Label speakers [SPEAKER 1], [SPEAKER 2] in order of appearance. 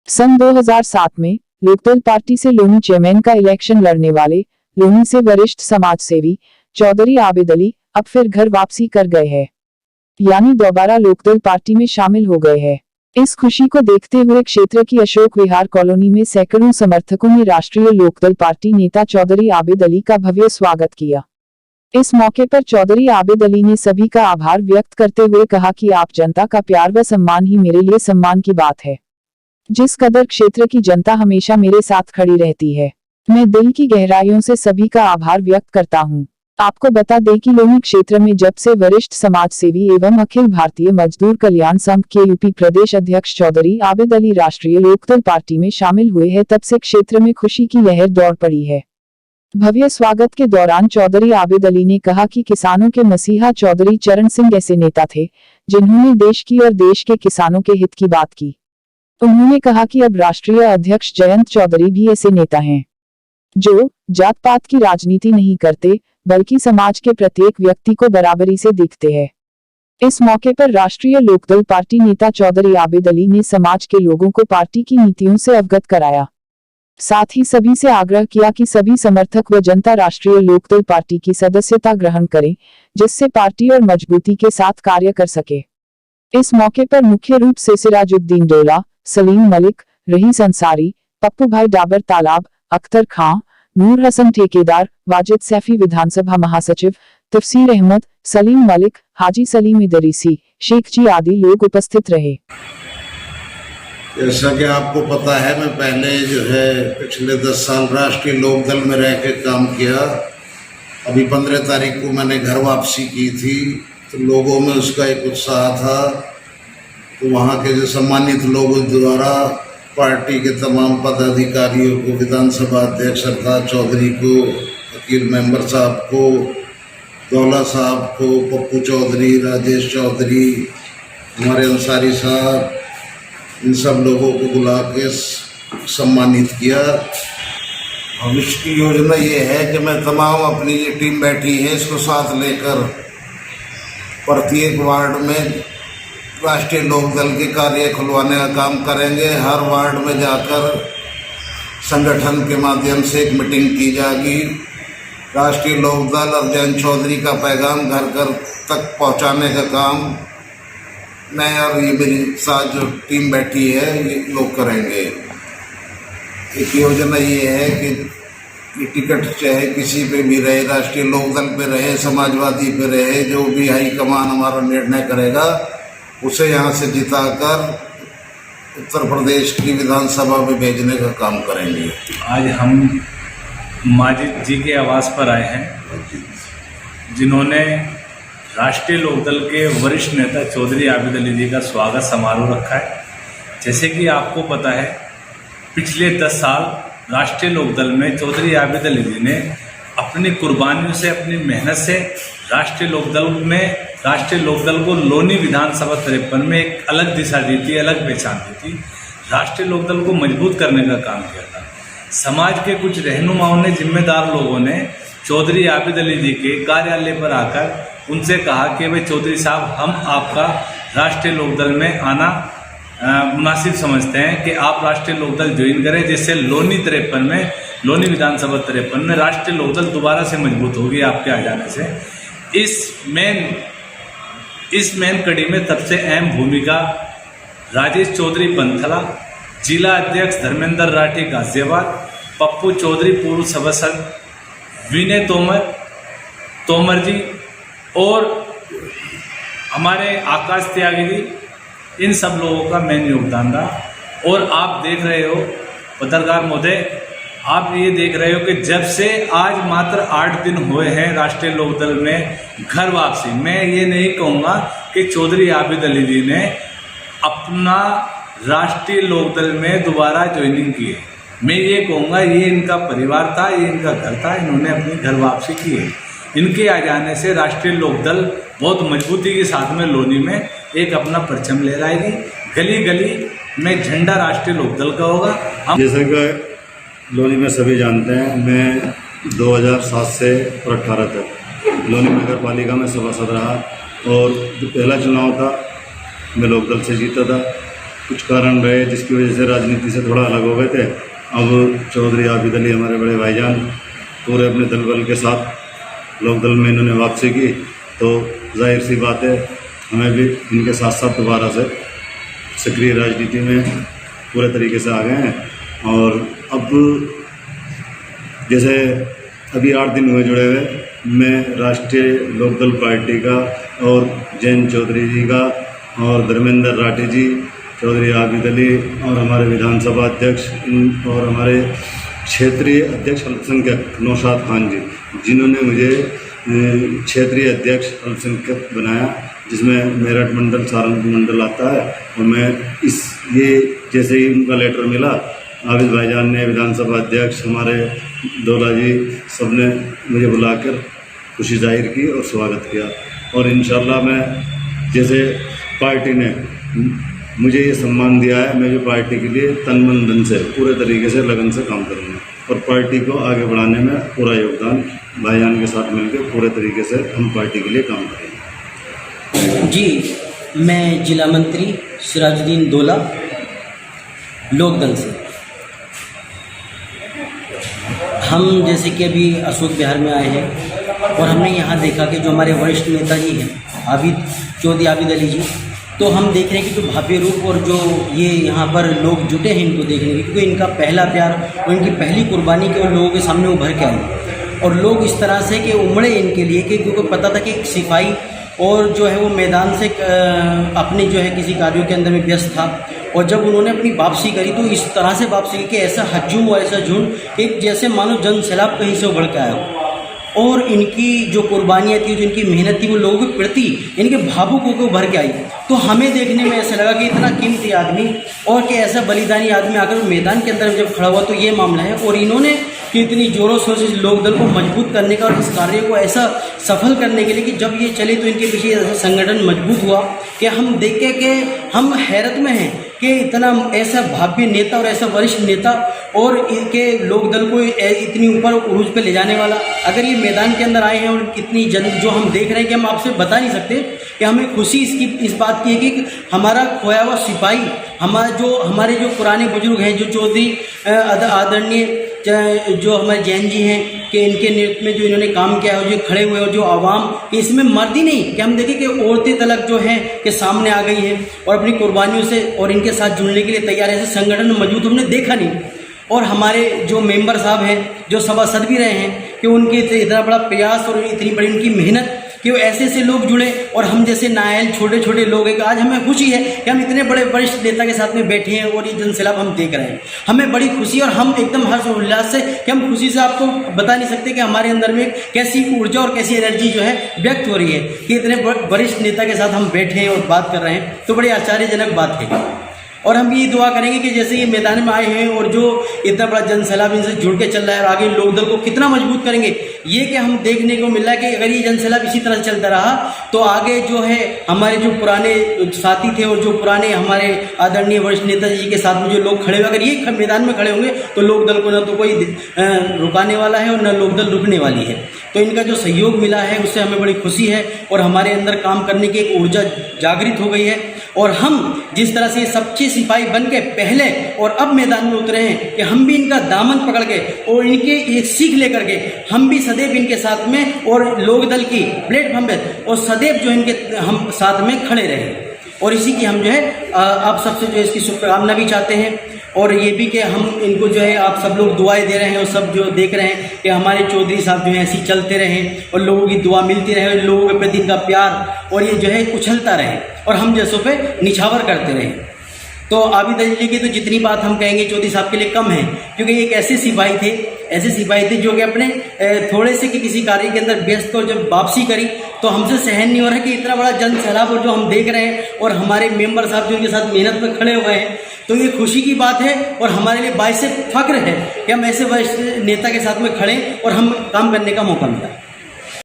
[SPEAKER 1] सन 2007 में लोकदल पार्टी से लोनी चेयरमैन का इलेक्शन लड़ने वाले लोनी से वरिष्ठ समाजसेवी चौधरी आबिद अली अब फिर घर वापसी कर गए हैं, यानी दोबारा लोकदल पार्टी में शामिल हो गए हैं। इस खुशी को देखते हुए क्षेत्र की अशोक विहार कॉलोनी में सैकड़ों समर्थकों ने राष्ट्रीय लोकदल पार्टी नेता चौधरी आबिद अली का भव्य स्वागत किया। इस मौके पर चौधरी आबिद अली ने सभी का आभार व्यक्त करते हुए कहा कि आप जनता का प्यार व सम्मान ही मेरे लिए सम्मान की बात है। जिस कदर क्षेत्र की जनता हमेशा मेरे साथ खड़ी रहती है, मैं दिल की गहराइयों से सभी का आभार व्यक्त करता हूं। आपको बता दें कि लोनी क्षेत्र में जब से वरिष्ठ समाजसेवी एवं अखिल भारतीय मजदूर कल्याण संघ के यूपी प्रदेश अध्यक्ष चौधरी आबिद अली राष्ट्रीय लोकदल पार्टी में शामिल हुए हैं, तब से क्षेत्र में खुशी की लहर दौड़ पड़ी है। भव्य स्वागत के दौरान चौधरी आबिद अली ने कहा कि किसानों के मसीहा चौधरी चरण सिंह ऐसे नेता थे जिन्होंने देश की और देश के किसानों के हित की बात की। उन्होंने कहा कि अब राष्ट्रीय अध्यक्ष जयंत चौधरी भी ऐसे नेता हैं जो जात पात की राजनीति नहीं करते, बल्कि समाज के प्रत्येक व्यक्ति को बराबरी से देखते हैं। इस मौके पर राष्ट्रीय लोकदल पार्टी नेता चौधरी आबिद अली ने समाज के लोगों को पार्टी की नीतियों से अवगत कराया। साथ ही सभी से आग्रह किया कि सभी समर्थक व जनता राष्ट्रीय लोकदल पार्टी की सदस्यता ग्रहण करें, जिससे पार्टी और मजबूती के साथ कार्य कर सके। इस मौके पर मुख्य रूप से सिराजुद्दीन डोला, सलीम मलिक, रईस अंसारी, पप्पू भाई डाबर तालाब, अख्तर खां, नूर हसन ठेकेदार, वाजिद सैफी विधानसभा महासचिव, तफसीर अहमद, सलीम मलिक, हाजी सलीम इदरीसी, शेख जी आदि लोग उपस्थित रहे।
[SPEAKER 2] जैसा कि आपको पता है, मैं पहले पिछले 10 साल राष्ट्रीय लोकदल में रह के काम किया। अभी 15 तारीख को मैंने घर वापसी की थी, तो लोगों में उसका एक उत्साह था। तो वहाँ के जो सम्मानित लोगों द्वारा पार्टी के तमाम पदाधिकारियों को, विधानसभा अध्यक्ष सरदार चौधरी को, वकील मेंबर साहब को, दौला साहब को, पप्पू चौधरी, राजेश चौधरी, हमारे अंसारी साहब, इन सब लोगों को बुला के सम्मानित किया। भविष्य की योजना ये है कि मैं तमाम अपनी ये टीम बैठी है इसको साथ लेकर प्रत्येक वार्ड में राष्ट्रीय लोकदल के कार्य खुलवाने का काम करेंगे। हर वार्ड में जाकर संगठन के माध्यम से एक मीटिंग की जाएगी। राष्ट्रीय लोकदल और जयंत चौधरी का पैगाम घर घर तक पहुंचाने का काम मैं और ये मेरी साथ जो टीम बैठी है ये लोग करेंगे। एक योजना ये है कि ये टिकट चाहे किसी पे भी रहे, राष्ट्रीय लोकदल पे रहे, समाजवादी पे रहे, जो भी हाईकमान हमारा निर्णय करेगा उसे यहाँ से जिताकर उत्तर प्रदेश की विधानसभा में भेजने का काम करेंगे।
[SPEAKER 3] आज हम माजिद जी के आवास पर आए हैं, जिन्होंने राष्ट्रीय लोकदल के वरिष्ठ नेता चौधरी आबिद अली जी का स्वागत समारोह रखा है। जैसे कि आपको पता है, पिछले 10 साल राष्ट्रीय लोकदल में चौधरी आबिद अली जी ने अपनी कुर्बानियों से, अपनी मेहनत से राष्ट्रीय लोकदल को लोनी विधानसभा 53 में एक अलग दिशा दी थी, अलग पहचान दी थी। राष्ट्रीय लोकदल को मजबूत करने का काम किया था। समाज के कुछ रहनुमाओं ने, जिम्मेदार लोगों ने चौधरी आबिद अली जी के कार्यालय पर आकर उनसे कहा कि भाई चौधरी साहब, हम आपका राष्ट्रीय लोकदल में आना मुनासिब समझते हैं कि आप राष्ट्रीय लोकदल ज्वाइन करें, जिससे लोनी विधानसभा 53 में राष्ट्रीय लोकदल दोबारा से मजबूत होगी आपके आ जाने से। इस मेन कड़ी में सबसे अहम भूमिका राजेश चौधरी पंथला, जिला अध्यक्ष धर्मेंद्र राठी गाजियाबाद, पप्पू चौधरी पूर्व सभासद, विनय तोमर जी और हमारे आकाश त्यागी जी, इन सब लोगों का मेन योगदान रहा। और आप देख रहे हो पत्रकार महोदय, आप ये देख रहे हो कि जब से आज मात्र 8 दिन हुए हैं राष्ट्रीय लोकदल में घर वापसी, मैं ये नहीं कहूँगा कि चौधरी आबिद अली जी ने अपना राष्ट्रीय लोकदल में दोबारा ज्वाइनिंग की है। मैं ये कहूँगा ये इनका परिवार था, ये इनका घर था, इन्होंने अपनी घर वापसी की है। इनके आ जाने से राष्ट्रीय लोकदल बहुत मजबूती के साथ में लोनी में एक अपना परचम ले लाएगी। गली गली में झंडा राष्ट्रीय लोकदल का होगा। हम
[SPEAKER 4] जैसे कि लोनी में सभी जानते हैं, मैं 2007 से 2018 तक लोनी नगर पालिका में सभासद रहा और जो पहला चुनाव था मैं लोकदल से जीता था। कुछ कारण रहे जिसकी वजह से राजनीति से थोड़ा अलग हो गए थे। अब चौधरी आबिद अली हमारे बड़े भाईजान पूरे अपने दल बल के साथ लोकदल में इन्होंने वापसी की, तो जाहिर सी बात है हमें भी इनके साथ साथ दोबारा से सक्रिय राजनीति में पूरे तरीके से आ गए हैं। और अब जैसे अभी 8 दिन हुए जुड़े हुए, मैं राष्ट्रीय लोकदल पार्टी का और जयंत चौधरी जी का और धर्मेंद्र राठी जी, चौधरी आबिद अली और हमारे विधानसभा अध्यक्ष और हमारे क्षेत्रीय अध्यक्ष अल्पसंख्यक नौशाद खान जी, जिन्होंने मुझे क्षेत्रीय अध्यक्ष अल्पसंख्यक बनाया, जिसमें मेरठ मंडल सहारनपुर मंडल आता है। और मैं ये जैसे ही उनका लेटर मिला, आबिद भाईजान ने, विधानसभा अध्यक्ष हमारे दौला जी, सब ने मुझे बुलाकर खुशी जाहिर की और स्वागत किया। और इंशाल्लाह मैं जैसे पार्टी ने मुझे ये सम्मान दिया है, मैं जो पार्टी के लिए तन मन धन से पूरे तरीके से लगन से काम करूँगा और पार्टी को आगे बढ़ाने में पूरा योगदान भाईजान के साथ मिलकर पूरे तरीके से हम पार्टी के लिए काम करेंगे।
[SPEAKER 5] जी, मैं जिला मंत्री सिराजुद्दीन दौला लोकदल से। हम जैसे कि अभी अशोक विहार में आए हैं और हमने यहाँ देखा कि जो हमारे वरिष्ठ नेताजी हैं चौधरी आबिद अली जी, तो हम देख रहे हैं कि जो भव्य रूप और जो ये यहाँ पर लोग जुटे हैं इनको देखने के, क्योंकि इनका पहला प्यार और इनकी पहली कुर्बानी के लोगों के सामने उभर के आई और लोग इस तरह से कि उमड़े इनके लिए कि क्योंकि पता था कि एक सिपाही और जो है वो मैदान से अपने जो है किसी कार्यों के अंदर में व्यस्त था, और जब उन्होंने अपनी वापसी करी तो इस तरह से वापसी की कि ऐसा हजूम और ऐसा झुंड एक जैसे मानो जन सैलाब कहीं से उभर के आया हो। और इनकी जो कुर्बानियाँ थी, जो इनकी मेहनत थी, वो लोगों के प्रति इनके भावुक होकर उभर के आई। तो हमें देखने में ऐसा लगा कि इतना कीमती आदमी और कि ऐसा बलिदानी आदमी आकर मैदान के अंदर जब खड़ा हुआ तो ये मामला है। और इन्होंने कि इतनी जोरों शोरों से लोकदल को मजबूत करने का और इस कार्य को ऐसा सफल करने के लिए कि जब ये चले तो इनके पीछे ऐसा संगठन मजबूत हुआ कि हम देखे कि हम हैरत में हैं कि इतना ऐसा भव्य नेता और ऐसा वरिष्ठ नेता और इनके लोकदल को इतनी ऊपर उरूज पे ले जाने वाला, अगर ये मैदान के अंदर आए हैं और कितनी जन जो हम देख रहे हैं कि हम आपसे बता नहीं सकते कि हमें खुशी इस बात की है कि हमारा खोया हुआ सिपाही, हमारे जो पुराने बुजुर्ग हैं, जो चौधरी आदरणीय जो हमारे जैन जी हैं कि इनके नेतृत्व में जो इन्होंने काम किया है, जो खड़े हुए और जो आवाम कि इसमें मर्द ही नहीं कि हम देखें कि औरतें तलक जो हैं कि सामने आ गई हैं और अपनी कुर्बानियों से और इनके साथ जुड़ने के लिए तैयार है। ऐसे संगठन मौजूद हमने देखा नहीं। और हमारे जो मेंबर साहब हैं, जो सभासद भी रहे हैं कि उनके इतना बड़ा प्रयास और इतनी बड़ी उनकी मेहनत कि वो ऐसे ऐसे लोग जुड़े और हम जैसे नायल छोटे छोटे लोग हैं। आज हमें खुशी है कि हम इतने बड़े वरिष्ठ नेता के साथ में बैठे हैं और ये जनसैलाब हम देख रहे हैं। हमें बड़ी खुशी और हम एकदम हर्ष और उल्लास से कि हम खुशी से आपको बता नहीं सकते कि हमारे अंदर में कैसी ऊर्जा और कैसी एनर्जी जो है व्यक्त हो रही है कि इतने वरिष्ठ नेता के साथ हम बैठे हैं और बात कर रहे हैं, तो बड़ी आश्चर्यजनक बात है। और हम ये दुआ करेंगे कि जैसे ये मैदान में आए हैं और जो इतना बड़ा जनसैलाब इनसे जुड़ के चल रहा है और आगे लोकदल को कितना मजबूत करेंगे, ये कि हम देखने को मिल रहा है कि अगर ये जनसैलाब इसी तरह से चलता रहा तो आगे जो है हमारे जो पुराने साथी थे और जो पुराने हमारे आदरणीय वरिष्ठ नेताजी के साथ में जो लोग खड़े हुए, अगर ये मैदान में खड़े होंगे तो लोकदल को न तो कोई रुकाने वाला है और न लोकदल रुकने वाली है। तो इनका जो सहयोग मिला है उससे हमें बड़ी खुशी है और हमारे अंदर काम करने की एक ऊर्जा जागृत हो गई है। और हम जिस तरह से सच्चे सिपाही बन के पहले और अब मैदान में उतरे हैं कि हम भी इनका दामन पकड़ के और इनके एक सीख लेकर के हम भी सदैव इनके साथ में और लोकदल की प्लेटफॉर्म पे और सदैव जो इनके हम साथ में खड़े रहे। और इसी की हम जो है आप सबसे जो इसकी शुभकामना भी चाहते हैं और ये भी कि हम इनको जो है आप सब लोग दुआएं दे रहे हैं और सब जो देख रहे हैं कि हमारे चौधरी साहब जो है ऐसे चलते रहें और लोगों की दुआ मिलती रहे और लोगों के प्रति इनका प्यार और ये जो है उछलता रहे और हम जैसों पे निछावर करते रहें। तो आबिद अली की तो जितनी बात हम कहेंगे चौधरी साहब के लिए कम है, क्योंकि एक ऐसे सिपाही थे जो कि अपने थोड़े से कि किसी कार्य के अंदर व्यस्त को जब वापसी करी तो हमसे सहन नहीं हो रहा कि इतना बड़ा जन सैलाब और जो हम देख रहे हैं और हमारे मेंबर साहब जो उनके साथ मेहनत में खड़े हुए हैं, तो ये खुशी की बात है और हमारे लिए बाइस फख्र है कि हम ऐसे वरिष्ठ नेता के साथ में खड़े और हम काम करने का मौका मिला।